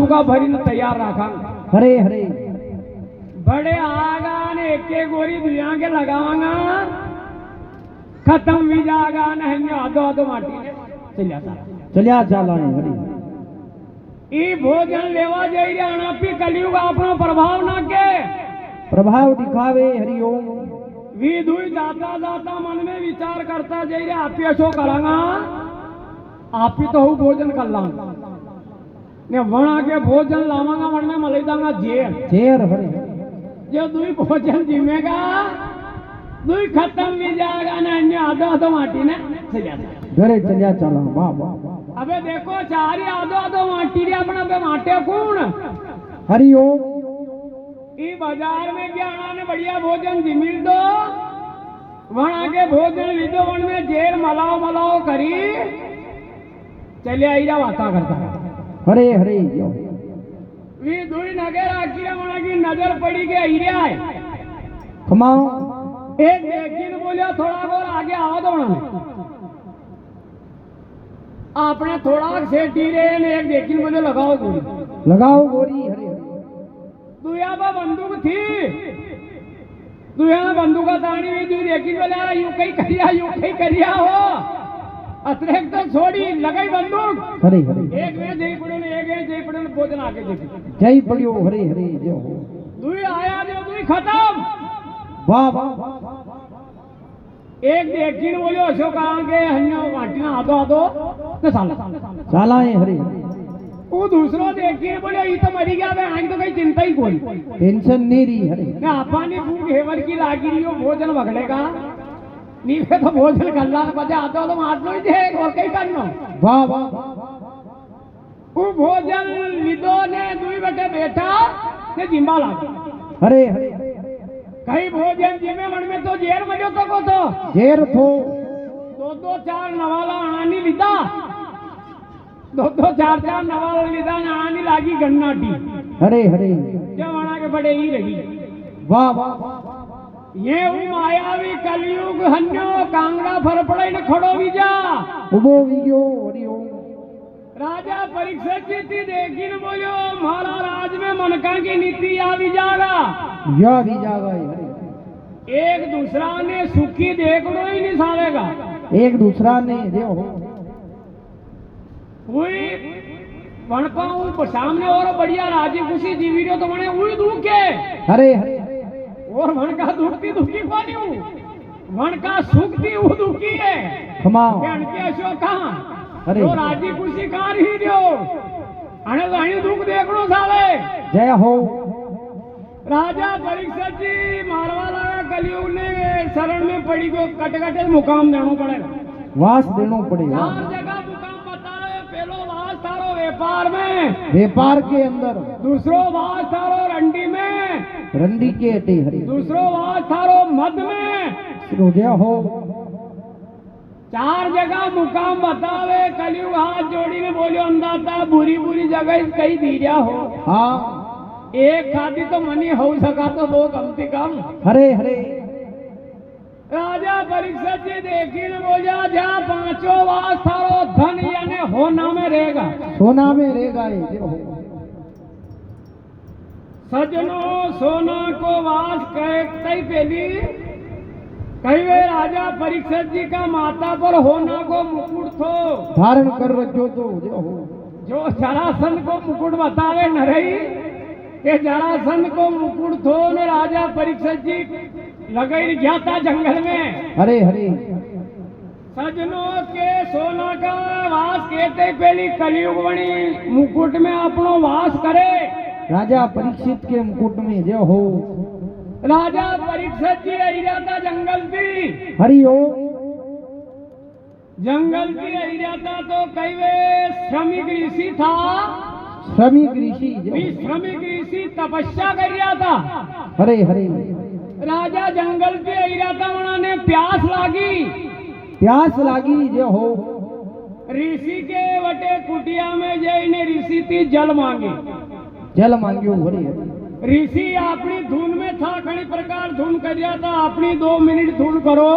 का भरीने तैयार रखा। हरे हरे बड़े आगा ने एक गोरी दुनिया के लगावांगा, खत्म भी जागा नहीं आधो आधो माटी ने चलिया चाला हरे ई भोजन लेवा जाई रे अनापी कलयुग अपना प्रभाव ना के प्रभाव दिखावे। हरिओम वी दुई जाता जाता मन में विचार करता जाई रे आपी अशो करांगा, आपी तो हूँ भोजन कर लांगा ने वणा के भोजन लावांगा मन में मलई दांगा जेर जेर हरे जो दुई भोजन जिमेगा दुई खत्म भी जाएगा ना अन्य आधो आधो माटी ने चलिया घरे चलिया चाला। वाह वाह अबे देखो चारी आधो आधो माटी रे अपना पे माटे कौन हरिओम ई बाजार में गया ने बढ़िया भोजन जिमिल दो वहां के भोजन लीधो वन में जेर मलाओ मलाओ करी चलिए आईरा वाता करता हरे हरे वी दुई नगर आखिर वहां की नजर पड़ी के आईरा है खमाओ एक देखिन बोलियो थोड़ा और आगे आओ तो आपने थोड़ा सेठी रे ने एक देखिन बोलियो लगाओ गोरी लगाओ गोरी। हरे दुया बा बंदूक थी दुया बंदूक तानी हुई दुई देखिन बोले यूं कहीं करिया हो अतरेक तो छोड़ी लगाई बंदूक। हरे हरे एक में जय पड़ो ने एक में जय पड़ो ने भोजन आगे देखी जय पड़ियो। हरे हरे जो हो दुई आया जो दुई खत्म। वाह वाह एक देखिन बोलियो अशोक के हन्नो वाटिना आधो आधो ने साला चाला है। हरे वो दूसरो देखिए बोले ये तो मरी गया आगे तो कहीं चिंता ही कोई टेंशन नहीं रही। हरे ना अपानी भूख हेवर की लागी रही हो भोजन बगड़ेगा नीचे तो भोजन कर ला बजा आता तो मार लो ही और कहीं करना। वाह वाह वो भोजन लिदो ने दुई बटे बैठा ने जिम्बा ला हरे हरे कहीं भोजन जिमे मन में तो जेर मजो तो को तो जेर थो दो दो चार नवाला आनी लिदा दो दो चार चार नवाला लिदा ने आनी लागी गन्नाटी। हरे हरे जब वहां के बड़े ही रही। वाह वाह ये मायावी कलयुग हन्यो कांगड़ा फर पड़े ने खड़ो भी जा उबो वियो। हरिओम राजा परीक्षा जीती देखिन बोलो मारा राज में मनका की नीति आ भी जागा या भी जागा। हरे एक दूसरा ने सुखी देखनो ही नहीं सावेगा एक दूसरा ने जो हो कोई वणपाऊ सामने और बढ़िया राजी खुशी जीवी रहो तो मने वही दुख है। हरे हरे और वन का दुखती दुखी कौन हूँ वन का सुखती वो दुखी है खमाओ के अशोक कहाँ अरे तो राजी खुशी कहाँ रही रहो अने तो अने दुख देखनो साले जय हो। राजा परीक्षा जी मारवा लगा कलयुग ने शरण में पड़ी को कटकटे मुकाम देना पड़ेगा वास देनो पड़ेगा। चार जगह मुकाम बताए पहलो वास थारो व्यापार में व्यापार के अंदर दूसरो वास थारो रंडी में रंडी के अटे। हरे दूसरो वास थारो मध में जय हो। चार जगह मुकाम बतावे कलयुग हाथ जोड़ी ने बोलियो अंदाता बुरी बुरी जगह कहीं दीजा हो। हाँ एक खाती तो मनी हो सका तो दो कम से कम। हरे हरे राजा परीक्षा जी देखी ने बोलिया जा पांचों वास थारो धन यानी होना में रहेगा सोना में रहेगा। ये हो सजनो सोना को वास कई पहली कई वे राजा परीक्षित जी का माता पर होना को मुकुट थो धारण कर रखो तो जो हो जो जरासंध को मुकुट बतावे न रही के जरासंध को मुकुट थो ने राजा परीक्षित जी लगाई गया था जंगल में। हरे हरे सजनों के सोना का वास कहते पहली कलयुग बनी मुकुट में अपनो वास करे राजा परीक्षित के मुकुट में जो हो राजा परीक्षित जी रही जाता जंगल की। हरिओम जंगल की रही जाता तो कई वे श्रमिक ऋषि था श्रमिक ऋषि श्रमिक ऋषि तपस्या कर रहा था। हरे हरे राजा जंगल पे रही जाता उन्होंने प्यास लागी जो हो ऋषि के वटे कुटिया में जईने ऋषि थी जल मांग्यो। हरे ऋषि अपनी धुन में था कई प्रकार धुन कर था अपनी 2 मिनट धुन करो